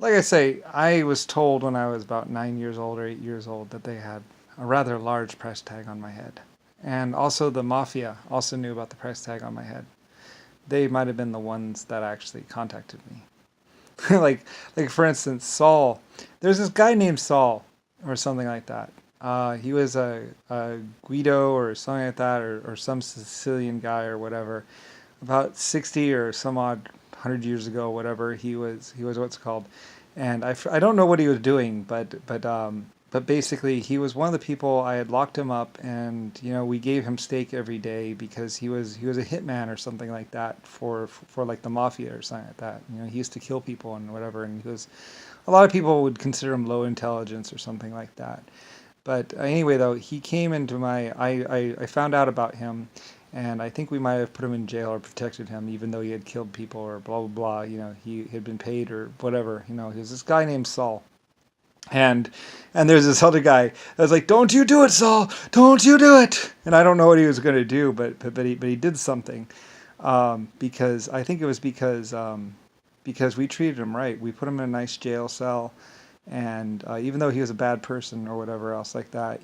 like I say, I was told when I was about 9 years old or 8 years old that they had a rather large price tag on my head. And also the mafia also knew about the price tag on my head. They might have been the ones that actually contacted me. like like for instance, Saul. There's this guy named Saul or something like that. He was a Guido or something like that, or some Sicilian guy or whatever. About 60 or some odd 100 years ago, whatever, he was what's it called, and I don't know what he was doing, but basically he was one of the people. I had locked him up, and we gave him steak every day because he was a hitman or something like that for like the mafia or something like that. He used to kill people and whatever, and he was a lot of people would consider him low intelligence or something like that. But anyway, though, he came into my. I found out about him, and I think we might have put him in jail or protected him, even though he had killed people or blah blah blah. He had been paid or whatever. He was this guy named Saul, and there's this other guy that was like, "Don't you do it, Saul! Don't you do it!" And I don't know what he was going to do, but he did something, because I think it was because we treated him right. We put him in a nice jail cell, and even though he was a bad person or whatever else like that,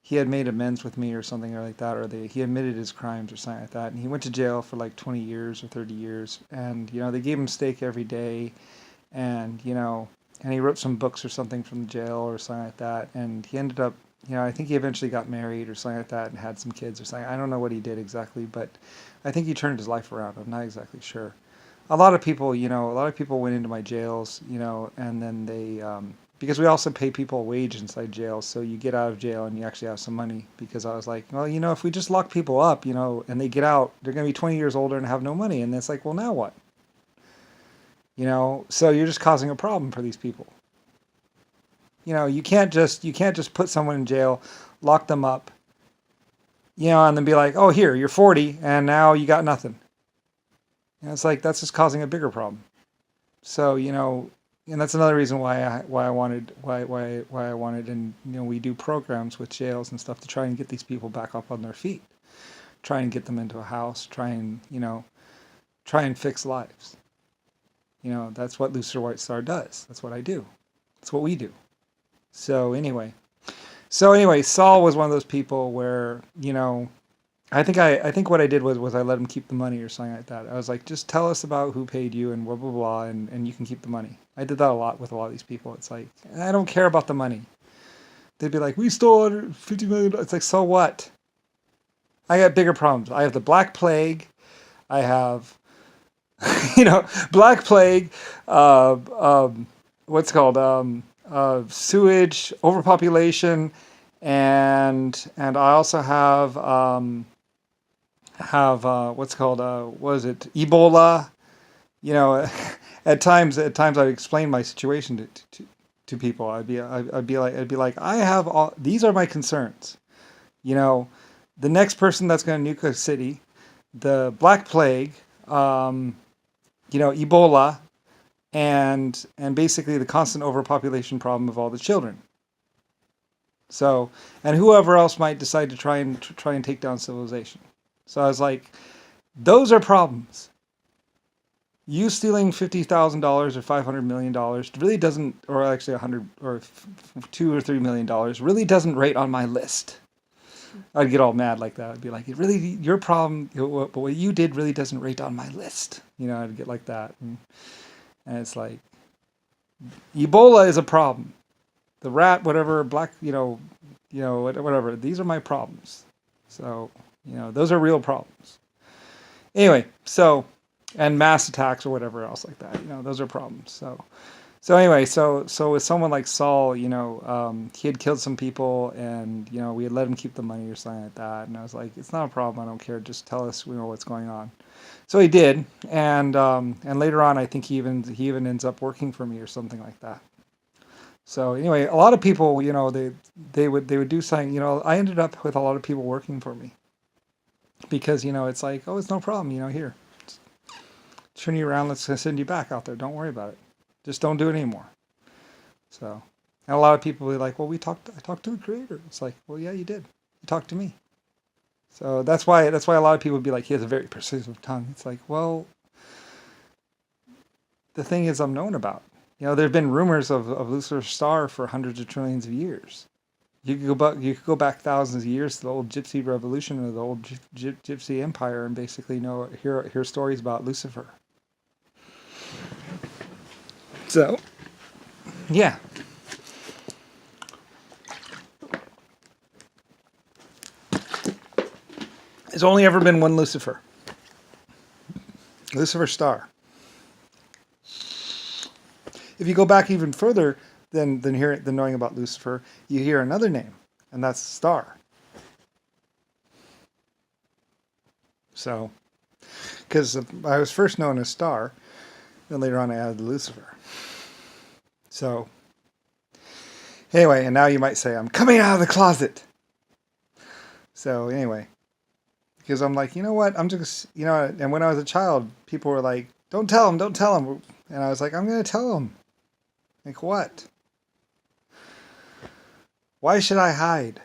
he had made amends with me or something like that, or he admitted his crimes or something like that, and he went to jail for like 20 years or 30 years, and they gave him steak every day, and and he wrote some books or something from the jail or something like that, and he ended up. I think he eventually got married or something like that and had some kids or something. I don't know what he did exactly, but I think he turned his life around. I'm not exactly sure. A lot of people went into my jails, and then because we also pay people a wage inside jail, so you get out of jail and you actually have some money. Because I was like, well, if we just lock people up, and they get out, they're going to be 20 years older and have no money. And it's like, well, now what? So you're just causing a problem for these people. You can't just put someone in jail, lock them up, and then be like, oh, here, you're 40 and now you got nothing. It's like that's just causing a bigger problem. So and that's another reason why I wanted, and we do programs with jails and stuff to try and get these people back up on their feet, try and get them into a house, try and fix lives. That's what Lucifer White Star does. That's what I do. That's what we do. So anyway, Saul was one of those people where I think what I did was I let him keep the money or something like that. I was like, just tell us about who paid you and blah blah blah, and you can keep the money. I did that a lot with a lot of these people. It's like, I don't care about the money. They'd be like, we stole $150 million. It's like, so what? I got bigger problems. I have the Black Plague. I have, Black Plague. What's it called sewage, overpopulation, and I also have what's called what is it, Ebola. you know at times I'd explain my situation to people. I'd be like, I have all these are my concerns. you know the next person that's going to nuke a city, the Black Plague, um, Ebola, and basically the constant overpopulation problem of all the children. So, and whoever else might decide to try and take down civilization. So I was like, those are problems. You stealing $50,000 or $500 million really doesn't, or actually 100 or $2 or $3 million really doesn't rate on my list. I'd get all mad like that. I'd be like, it really, your problem, but what you did really doesn't rate on my list. I'd get like that, and it's like, Ebola is a problem. The rat, whatever, black, whatever. These are my problems. So, those are real problems. Anyway, so, and mass attacks or whatever else like that, those are problems. So anyway, so with someone like Saul, he had killed some people, and we had let him keep the money or something like that, and I was like, it's not a problem. I don't care. Just tell us, what's going on. So he did, and later on, I think he even ends up working for me or something like that. So anyway, a lot of people, they would do something. I ended up with a lot of people working for me because it's like, oh, it's no problem. Here, turn you around. Let's send you back out there. Don't worry about it. Just don't do it anymore. So, and a lot of people will be like, well, I talked to the creator. It's like, well, yeah, you did. You talked to me. So that's why a lot of people would be like, he has a very persuasive tongue. It's like, well, the thing is, I'm known about. There have been rumors of Lucifer's star for hundreds of trillions of years. You could go back thousands of years to the old Gypsy Revolution or the old Gypsy Empire and basically hear stories about Lucifer. So, yeah. There's only ever been one Lucifer. Lucifer star. If you go back even further than knowing about Lucifer, you hear another name, and that's star. So, because I was first known as Star, then later on I added Lucifer. So, anyway, and now you might say I'm coming out of the closet. So anyway, because I'm like, you know what? I'm just, and when I was a child, people were like, don't tell him. And I was like, I'm going to tell him. Like what? Why should I hide?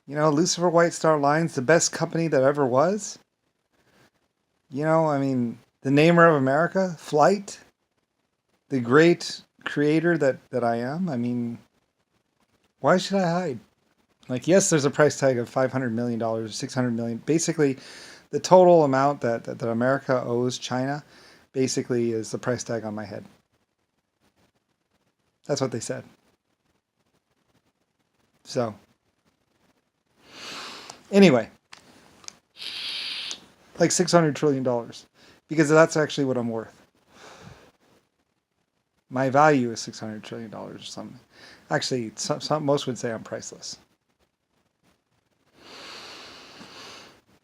Lucifer White Star Line's the best company that ever was. The namer of America, Flight, the great creator that I am. Why should I hide? Like, yes, there's a price tag of $500 million, $600 million. Basically, the total amount that America owes China basically is the price tag on my head. That's what they said. So, anyway, like $600 trillion, because that's actually what I'm worth. My value is $600 trillion or something. Actually, most would say I'm priceless.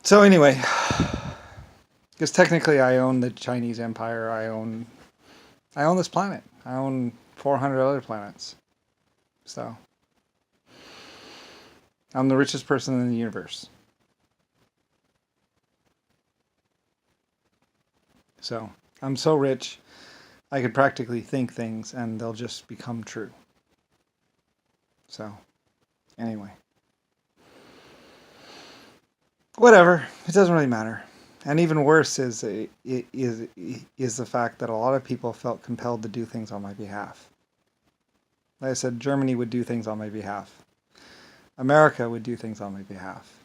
So anyway, because technically I own the Chinese Empire, I own this planet. I own 400 other planets. So I'm the richest person in the universe. So I'm so rich, I could practically think things and they'll just become true. So anyway. Whatever, it doesn't really matter. And even worse is the fact that a lot of people felt compelled to do things on my behalf. Like I said, Germany would do things on my behalf. America would do things on my behalf.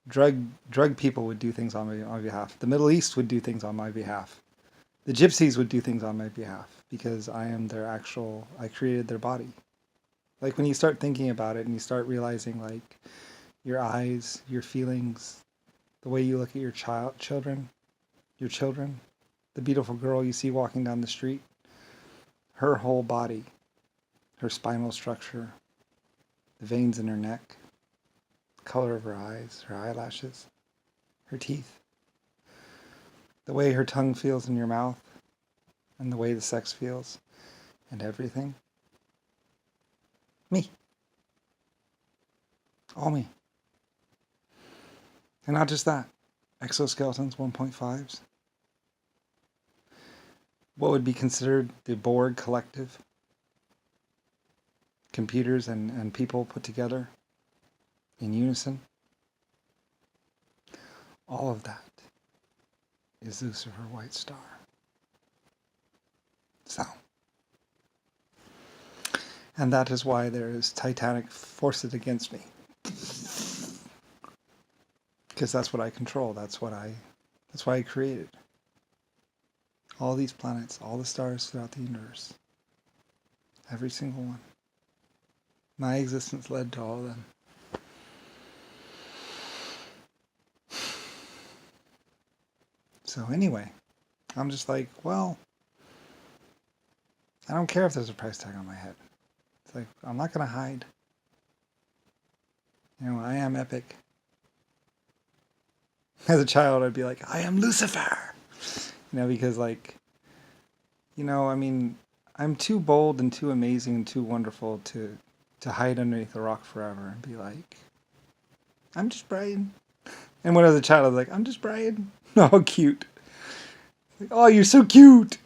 Drug people would do things on my behalf. The Middle East would do things on my behalf. The gypsies would do things on my behalf because I created their body. Like when you start thinking about it and you start realizing like your eyes, your feelings, the way you look at your children, the beautiful girl you see walking down the street, her whole body, her spinal structure, the veins in her neck, the color of her eyes, her eyelashes, her teeth, the way her tongue feels in your mouth, and the way the sex feels, and everything. Me. All me. And not just that. Exoskeletons 1.5s. What would be considered the Borg collective. Computers and people put together in unison. All of that is Lucifer White Star. So. And that is why there is Titanic forces against me. Because that's what I control. That's why I created all these planets, all the stars throughout the universe. Every single one. My existence led to all of them. So anyway, I'm just like, well, I don't care if there's a price tag on my head. It's like, I'm not going to hide. I am epic. As a child, I'd be like, I am Lucifer. Because I'm too bold and too amazing and too wonderful to hide underneath a rock forever and be like, I'm just Brian. And when I was a child, I was like, I'm just Brian. Oh, cute. Like, oh, you're so cute.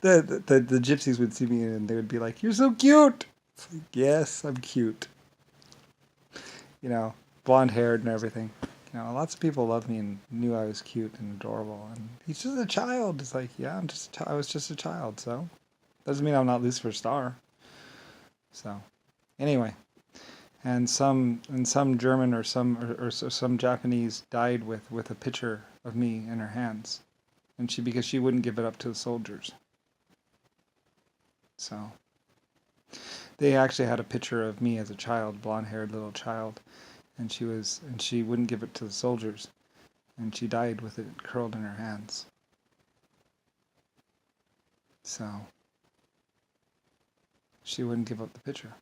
the gypsies would see me and they would be like, you're so cute. It's like, yes, I'm cute. Blonde haired and everything. Lots of people loved me and knew I was cute and adorable. And he's just a child. It's like, yeah, I was just a child, so Doesn't mean I'm not Lucifer's star. So, anyway, and some German or some Japanese died with a picture of me in her hands, and because she wouldn't give it up to the soldiers. So they actually had a picture of me as a child, blonde-haired little child, and she wouldn't give it to the soldiers, and she died with it curled in her hands. So she wouldn't give up the picture.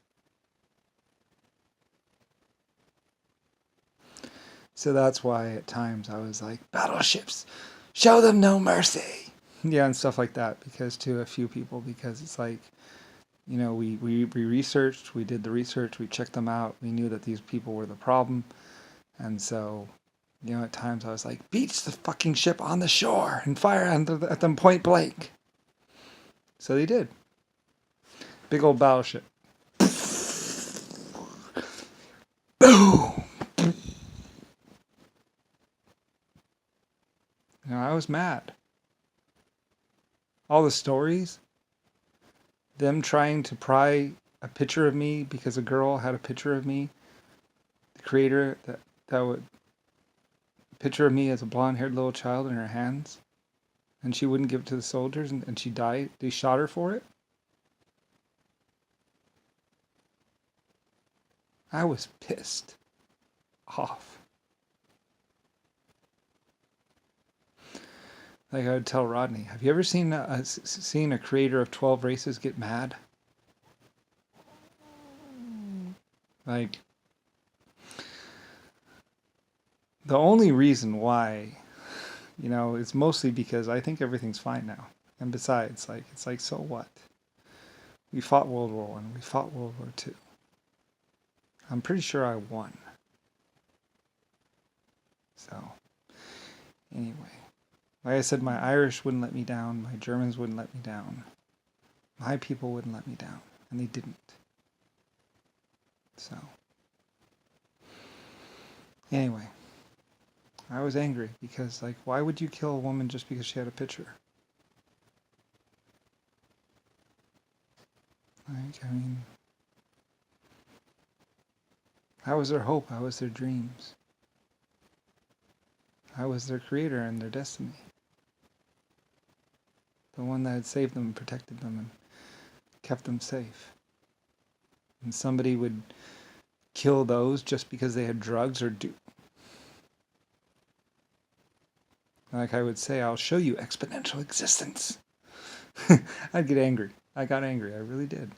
So that's why at times I was like, battleships, show them no mercy. Yeah, and stuff like that, because to a few people, because it's like, you know, we researched, we did the research, we checked them out, we knew that these people were the problem, and so, you know, at times I was like, beach the fucking ship on the shore and fire at them point blank. So they did. Big old battleship. Boom! You know, I was mad. All the stories, them trying to pry a picture of me because a girl had a picture of me, the creator that would picture of me as a blonde-haired little child in her hands, and she wouldn't give it to the soldiers, and she died. They shot her for it. I was pissed off. Like I would tell Rodney, have you ever seen a creator of 12 races get mad? Like, the only reason why, you know, it's mostly because I think everything's fine now. And besides, like, it's like, so what? We fought World War I, we fought World War II. I'm pretty sure I won. So, anyway. Like I said, my Irish wouldn't let me down, my Germans wouldn't let me down. My people wouldn't let me down, and they didn't. So, anyway, I was angry because, like, why would you kill a woman just because she had a picture? Like, I mean, I was their hope, I was their dreams. I was their creator and their destiny. The one that had saved them and protected them and kept them safe. And somebody would kill those just because they had drugs or do. Like I would say, I'll show you exponential existence. I'd get angry. I got angry. I really did.